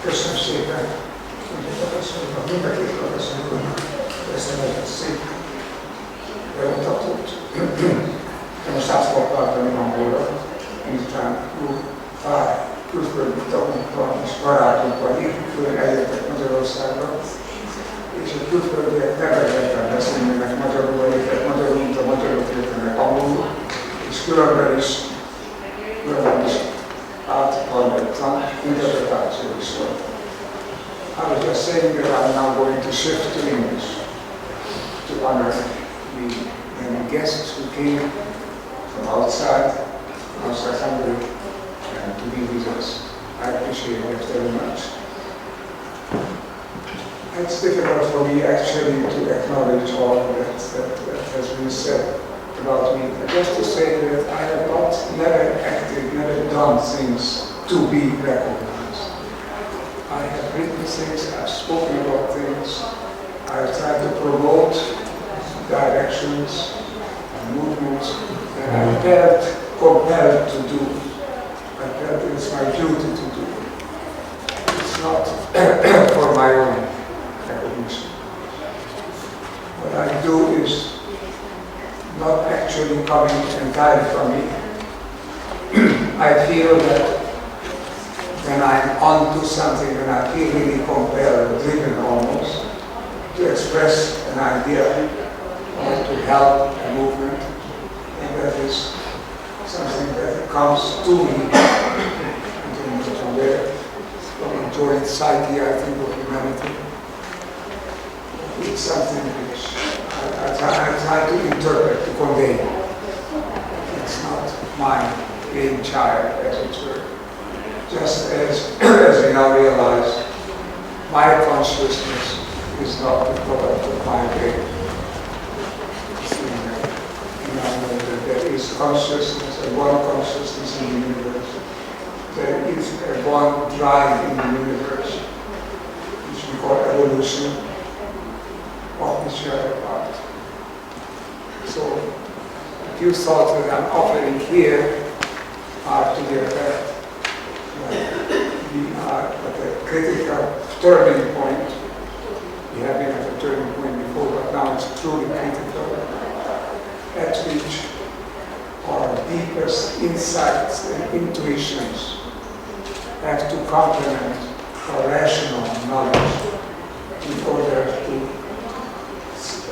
Köszönöm szépen, hogy a professzornak, mind a két professzornak ezt a szép bemutatót. Most át fogok váltani angolra, miután pár külföldi tagunk van és barátunk van, itt eljöttek Magyarországra, és a külföldiek nevezetben beszélnek magyarul, vagy értek magyarul, mint a magyarok értenek angolul, és különben is áthallatlan interpretáció is van. I was just saying that I'm now going to shift to English to honor the many guests who came from outside Hungary, and to be with us. I appreciate it very much. It's difficult for me actually to acknowledge all that has been said about me. Just to say that I have never acted, never done things to be recognized. I have written things, I've spoken about things, I've tried to promote directions and movements that I felt compelled to do. I felt it's my duty to do. It's not for my own recognition. What I do is not actually coming entirely from me. I feel that when I'm onto something, when I feel really compelled, driven almost, to express an idea or to help a movement, and that is something that comes to me from a joint psyche, I think, of humanity. It's something which I try to interpret, to convey. It's not my brainchild, as it were. Just as we now realize, my consciousness is not the product of my brain. There is consciousness, and one consciousness in the universe. There is a one drive in the universe, which we call evolution, of which we are a part. So, a few thoughts that I'm offering here are to the effect that we are at a critical turning point. We have been at a turning point before, but now it's truly critical, at which our deepest insights and intuitions have to complement our rational knowledge in order to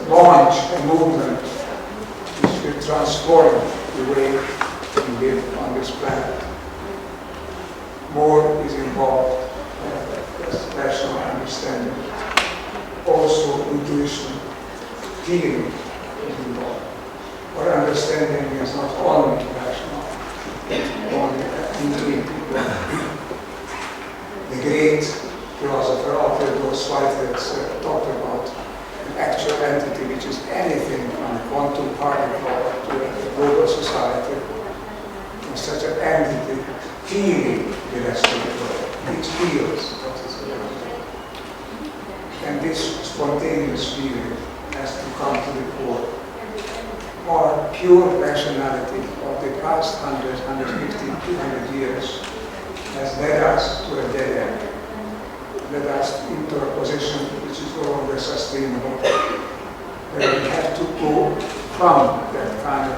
launch a movement which will transform the way we live on this planet. More is involved than rational understanding. Also intuition, feeling is involved. Our understanding is not only rational, only intuitive. The great philosopher Alfred Schweitzer talked about an actual entity which is anything from a quantum particle to a global society. And such an entity feeling the rest of the world. It feels what is around it. And this spontaneous feeling has to come to the fore. Our pure rationality of the past 100, 150, 200 years has led us to a dead end, led us into a position which is no longer sustainable, where we have to go from that kind of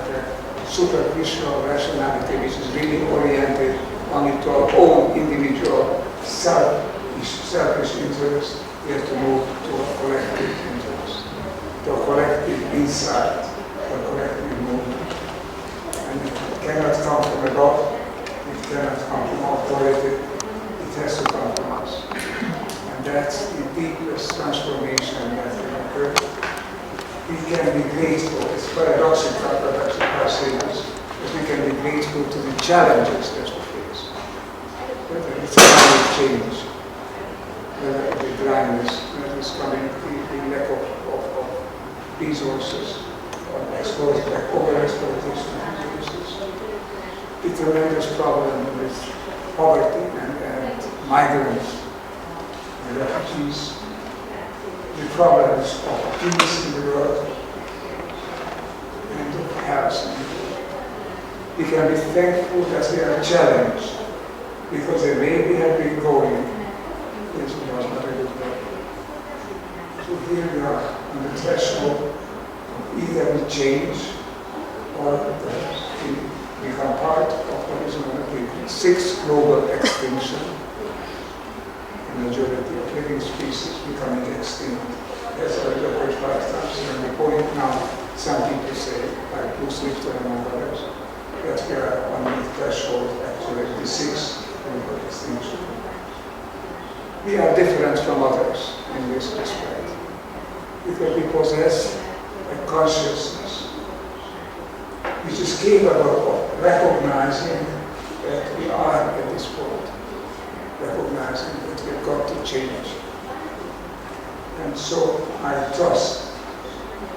superficial rationality which is really oriented only to our own individual selfish interest. We have to move to a collective interest, to a collective insight, a collective movement. And it cannot come from above, it cannot come from authority, it has to come from us. And that's the deepest transformation that can occur. We can be grateful, it's paradoxical that I say this, but we can be grateful to the challenges that we face. Whether it's climate change, whether the dryness that is coming, the lack of resources, over-exploitation of resources, the tremendous problem with poverty and migrants and refugees, the problems of peace in the world and of health. We can be thankful that we are challenged, because the way we have been going here we are on the threshold of either we change or we become part of what is known as 6 global extinction. The majority of living species becoming extinct. That's already occurred 5 times. And the point now, some people say, like Bruce Lipton and others, that we are on the threshold actually of the 6th global extinction. We are different from others in this respect, because we possess a consciousness which is capable of recognizing that we are at this point, recognizing that we've got to change. And so I trust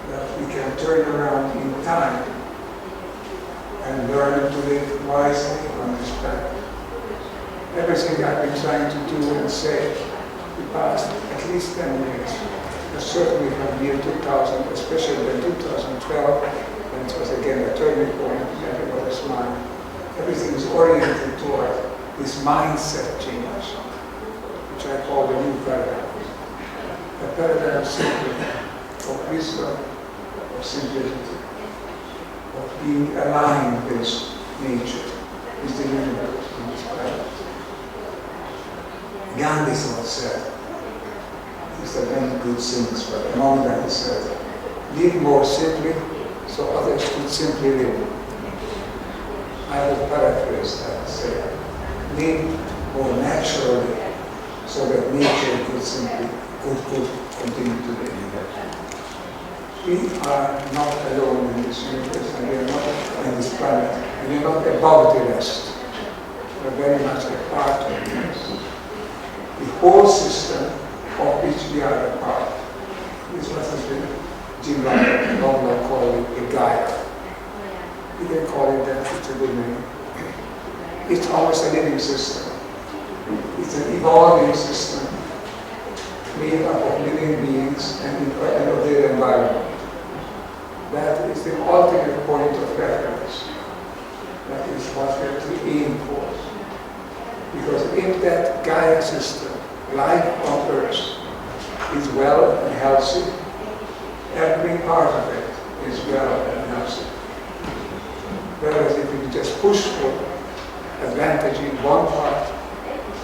that we can turn around in time and learn to live wisely on this planet. Everything I've been trying to do and say the past at least 10 years, certainly from the year 2000, especially in 2012, when it was again a turning point in everybody's mind. Everything is oriented toward this mindset change, which I call the new paradigm. A paradigm simply of wisdom, of simplicity, of being aligned with nature, with the universe, on this planet. Gandhi said, he said many good things, but among them he said, live more simply so others could simply live. I will paraphrase that and say, live more naturally so that nature could continue to live. We are not alone in this universe, and we are not on this planet, and we are not above the rest. We are very much a part of the rest. The whole system of which we are a part is what has been Jim Longlaw called a Gaia. You can call it that, it's a good name. It's almost a living system. It's an evolving system made up of living beings and of their environment. That is the ultimate point of reference. That is what we have to aim for. Because if that Gaia system, life on Earth, is well and healthy, every part of it is well and healthy. Whereas if we just push for advantage in one part,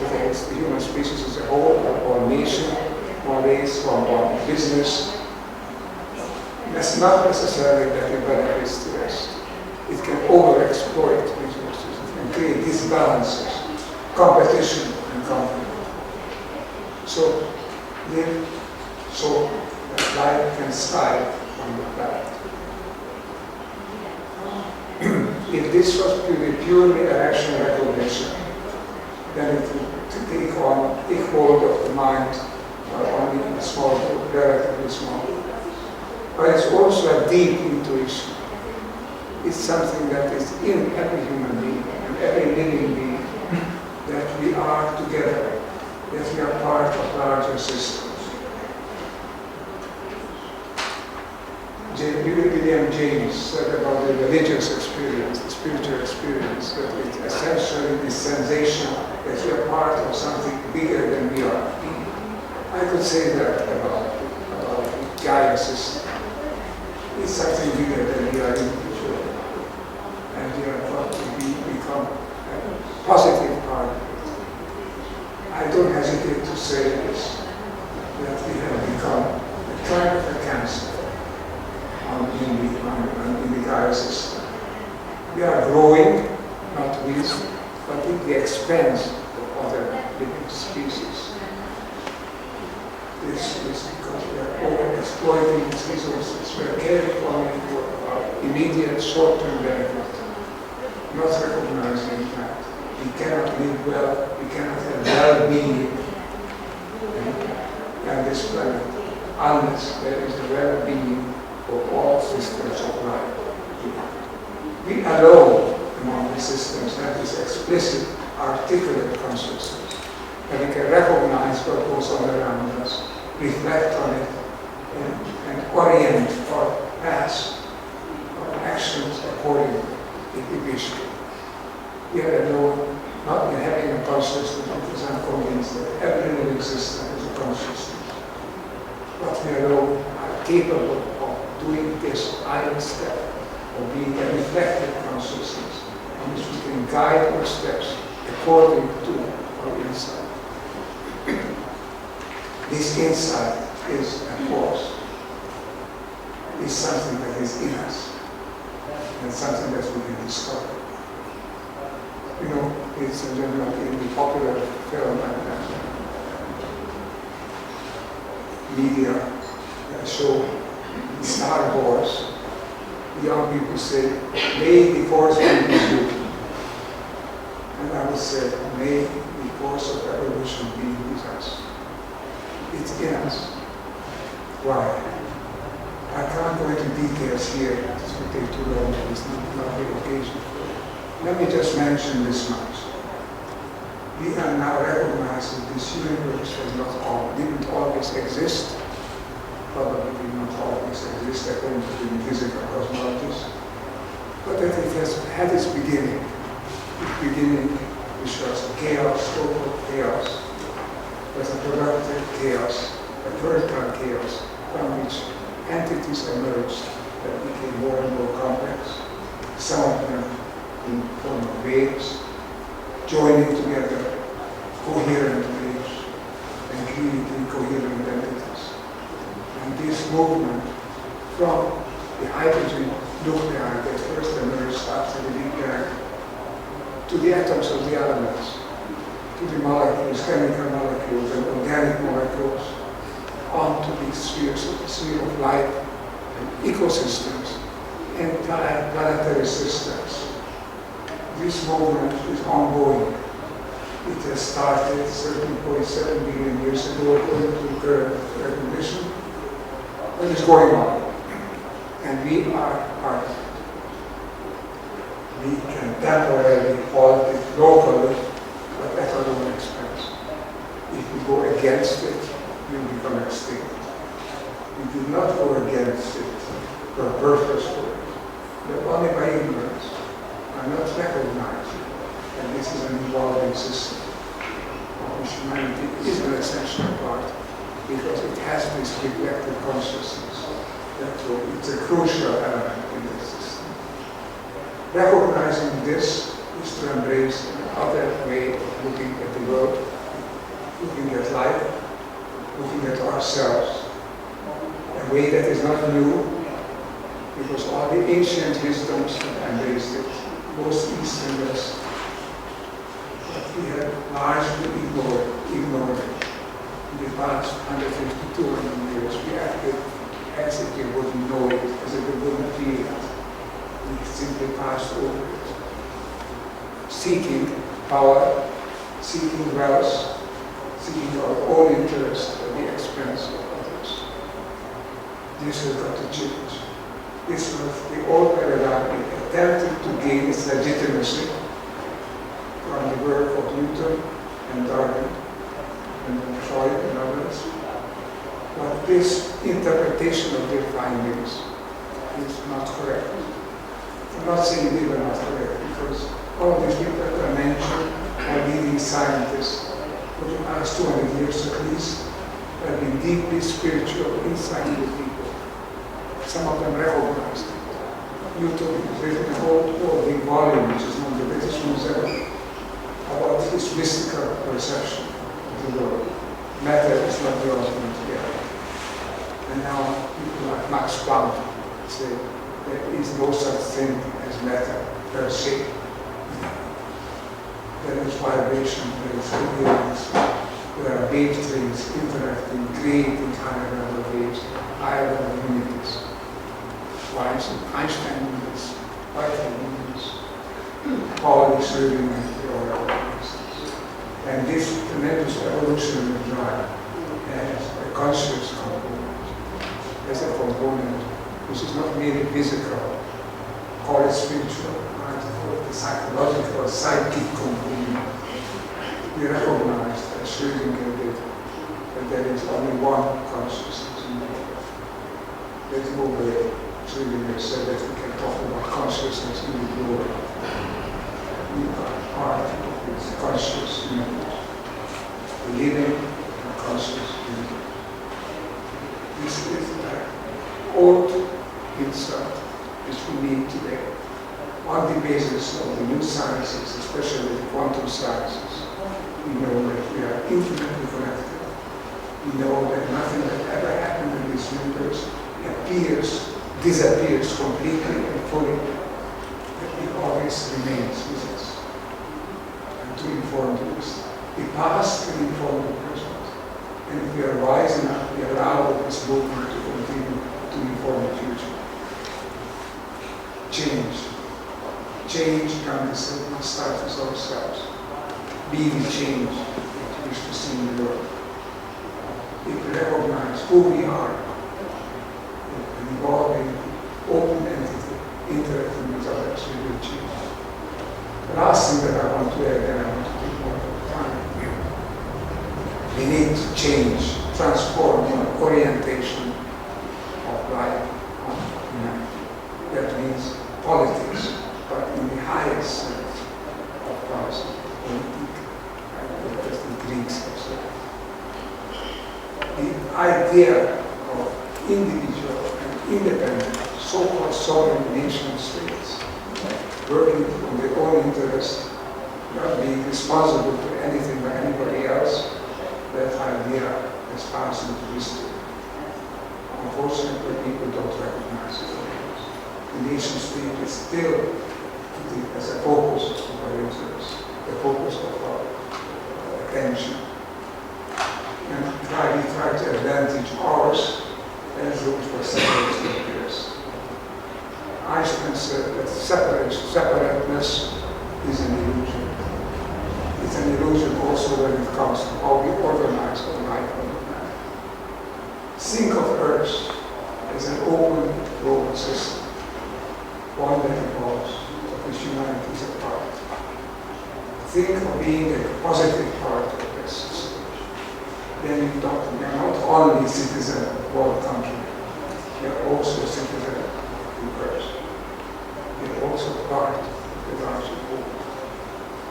whether it's the human species as a whole, or nation, or race, or business, that's not necessarily that it benefits the rest. It can overexploit resources, it can create disbalances, competition and conflict. So live so that life can thrive on the planet. If this was purely a rational recognition, then it would take hold of the mind only in a small group, relatively small. But it's also a deep intuition. It's something that is in every human being and every living being, that we are together, that we are part of larger systems. William James said about the religious experience, the spiritual experience, that it's essentially the sensation that we are part of something bigger than we are. I could say that about the Gaia system. It's something bigger than we are individually. And we are thought to become a positive part of it. I don't hesitate to say this, that we have become a kind of a cancer in the Gaia system. We are growing, not with, but at the expense of other living species. This is because we are over-exploiting these resources. We are caring only for our immediate short-term benefit, not recognizing that we cannot live well, we cannot have well-being on this planet unless there is the well-being of all systems of life. We alone among the systems have this explicit, articulate consciousness, and we can recognize what goes on around us, reflect on it, and orient our paths, our actions accordingly, if we wish to. We are alone, not in having a consciousness, because I'm convinced that every living system is a consciousness. But we are alone capable of doing this island step, of being a reflective consciousness, on which we can guide our steps according to our insight. This insight is a force, is something that is in us, and something that we can discover. You know, it's a general in the popular film and media show Star Wars. The young people say, may the force be with you. And I would say, may the force of evolution be with us. It's in us. Why? I can't go into details here, this would take too long, it's not the occasion. Let me just mention this much. We are now recognizing this universe didn't always exist, probably did not always exist according to the physical cosmologists, but that it has had its beginning. Its beginning, which was chaos, total chaos, was a productive chaos, a fertile chaos, from which entities emerged that became more and more complex, some of them in the form of waves, joining together coherent waves and creating coherent entities. And this movement from the hydrogen nuclei that first emerged after the Big Bang to the atoms of the elements, to the molecules, chemical molecules and organic molecules, onto the sphere of life and ecosystems, entire planetary systems. This movement is ongoing. It has started 13.7 billion years ago according to current recognition, but it's going on. And we are part of it. We can temporarily halt it locally, but at our own expense. If we go against it, we will become extinct. We do not go against it for purposefully, but only by ignorance. Are not recognizing that this is an evolving system of which humanity is an essential part because it has this reflective consciousness. Therefore, it's a crucial element in this system. Recognizing this is to embrace another way of looking at the world, looking at life, looking at ourselves, a way that is not new because all the ancient wisdoms have embraced it. Both East and West, but we have largely ignored it. In the past 150, 200 years, we acted as if we wouldn't know it, as if we wouldn't feel it. We simply passed over it. Seeking power, seeking wealth, seeking our own interest at the expense of others. This has got to change. This was the old paradigm. It attempted to gain its legitimacy from the work of Newton and Darwin and Freud and others. But this interpretation of their findings is not correct. I'm not saying they were not correct because all of these people that I mentioned are leading scientists for the past 200 years at least have been deeply spiritual, insightful people. Some of them recognized it. Newton has written a whole big volume, which is on the British Museum, about his mystical perception of the world. Matter is not the ultimate reality. And now people like Max Planck say there is no such thing as matter per se. There is vibration, there is coherence, there are wave trains interacting, creating higher level waves, higher level unities. Einstein knew this, Whitehead knew this, Pauli serving and the other instances. And this tremendous evolutionary drive has a conscious component, has a component which is not merely physical, call it spiritual, call it the psychological, psychic component. We recognize that Schrödinger did that there is only one consciousness in the world. There's no way. Schrödinger said that we can talk about consciousness in the glory. We are part of this conscious universe. The living and conscious universe. This is on the basis of the new sciences, especially the quantum sciences, we know that we are infinitely connected. We know that nothing that ever happened in this universe disappears completely and fully, that it always remains with us. And to inform us, the past can inform the present. And if we are wise enough, we allow this movement to continue to inform the future. Change. Change can start with ourselves. Be the change that we wish to see in the world. If we recognize who we are, an evolving, open entity, interacting with others, we will change. The last thing that I want to add, and I want to take more of time, we need to change, transform the orientation of life on humanity. That means politics, but in the highest sense of policy, politique, as the Greeks have said. The idea of individual and independent, so-called sovereign nation states working on their own interests, not being responsible to anything by anybody else, that idea has passed into history. Unfortunately, people don't recognize it. The nation state is still as a focus of our interests, the focus of our attention. And we try to advantage ours as room for separate years. Einstein said that separateness is an illusion. It's an illusion also when it comes to how we organize our life on the planet. Think of Earth as an open global system, one that evolves, of which humanity is a part. Think of being a positive part of this system. Then we are not only citizens of one country, we are also citizens of the Earth. We are also part of the larger whole.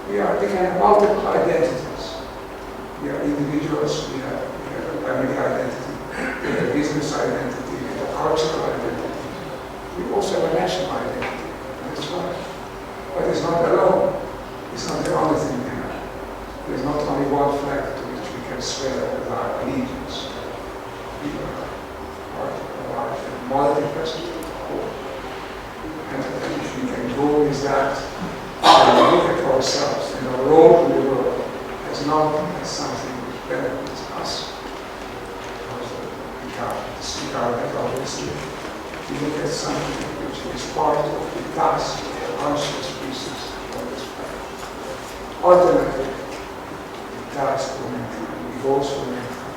We can have multiple identities. We are individuals, we have a family identity, we have a business identity, we have a cultural identity. We also have a national identity. That's right. But it's not alone. It's not the only thing we have. There's not only one flag to which we can swear with our allegiance. We are part of a large and multifaceted whole. And if we can go with that, and look at ourselves and our role in the world as not as something which benefits us, because we can't speak out that obviously. We look at something which is part of the task of the conscious species on this planet. Ultimately, the task for mankind, the goals for mankind,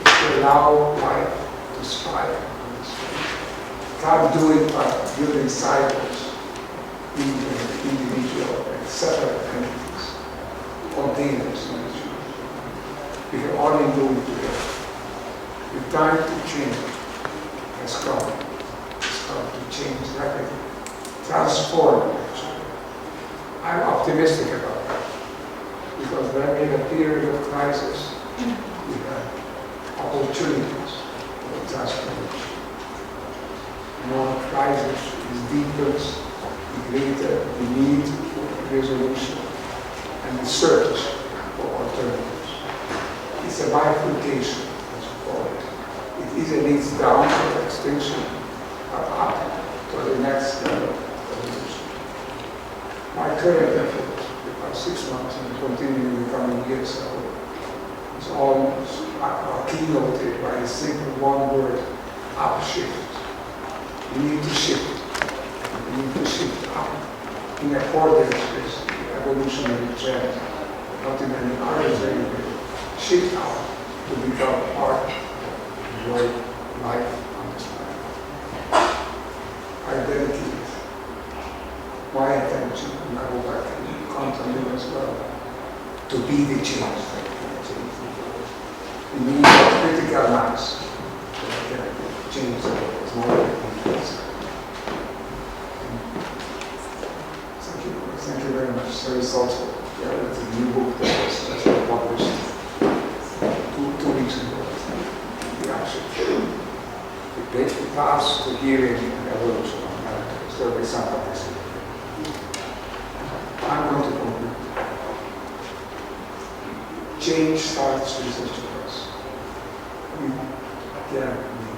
is to allow life to thrive on this planet. Can't do it by building cycles individual and separate entities, containers in each other. We can only do it together. The time to change has come. It's come to change rapidly, transform actually. I'm optimistic about that because when in a period of crisis, we have opportunities for transformation. More crisis is deepens, the greater the need for resolution and the search for alternatives. It's a bifurcation, as we call it. It either leads down to extinction or up to the next level of evolution. My current effort, the past 6 months and continuing in the coming years, is almost keynoted by a simple one word: upshift. We need to shift. We need to shift up in accordance with the evolutionary trend, not in any arbitrary way. Shift up to become part of your life on this planet. I dedicate my attention, and I hope I can count on you as well, to be the change that can change the world. We need a critical mass that can change the world. It's more than Thank you very much. So it's also a new book that was published two weeks ago. The action. The past, the healing, and evolution. So there'll be some of this. I'm going to conclude. Change starts with each of us. We can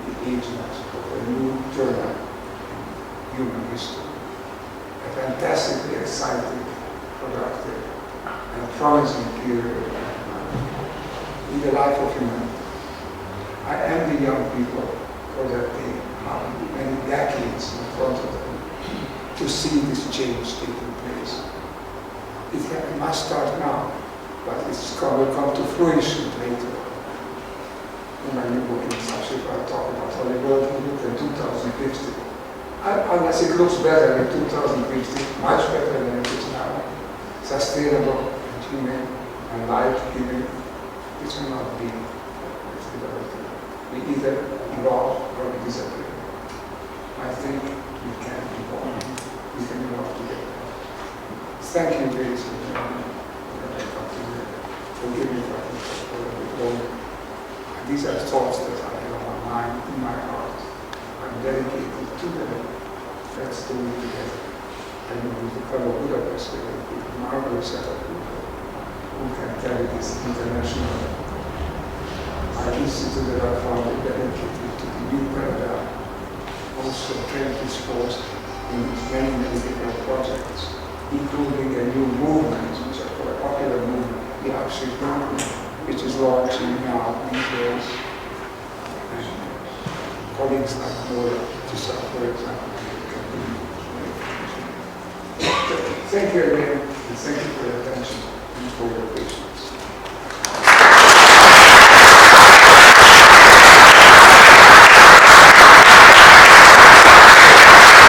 be the agents of a new journal in human history. A fantastically exciting, productive, and promising period in the life of humanity. I envy young people for that they have many decades in front of them to see this change taking place. It must start now, but will come to fruition later. In my new book in Subcommittee, I talk about how the world will look in 2050. Unless it looks better in 2050, much better than it is now, sustainable and humane and life-giving, it will not be. We either evolve or we disappear. I think we can evolve. We can evolve together. Thank you, ladies and gentlemen, for giving me for these are thoughts that I have on my mind, in my heart. I'm dedicated to them. Let's do it together. I know with the fellow Budapest, we have a marvelous set of people who can carry this international institute that I found dedicated to the new paradigm. Also carry this force in many, many different projects, including a new movement, which I call a popular movement, the Upstream movement, which is launching now these days. And colleagues like Nora, for example, thank you again, and thank you for your attention and for your patience.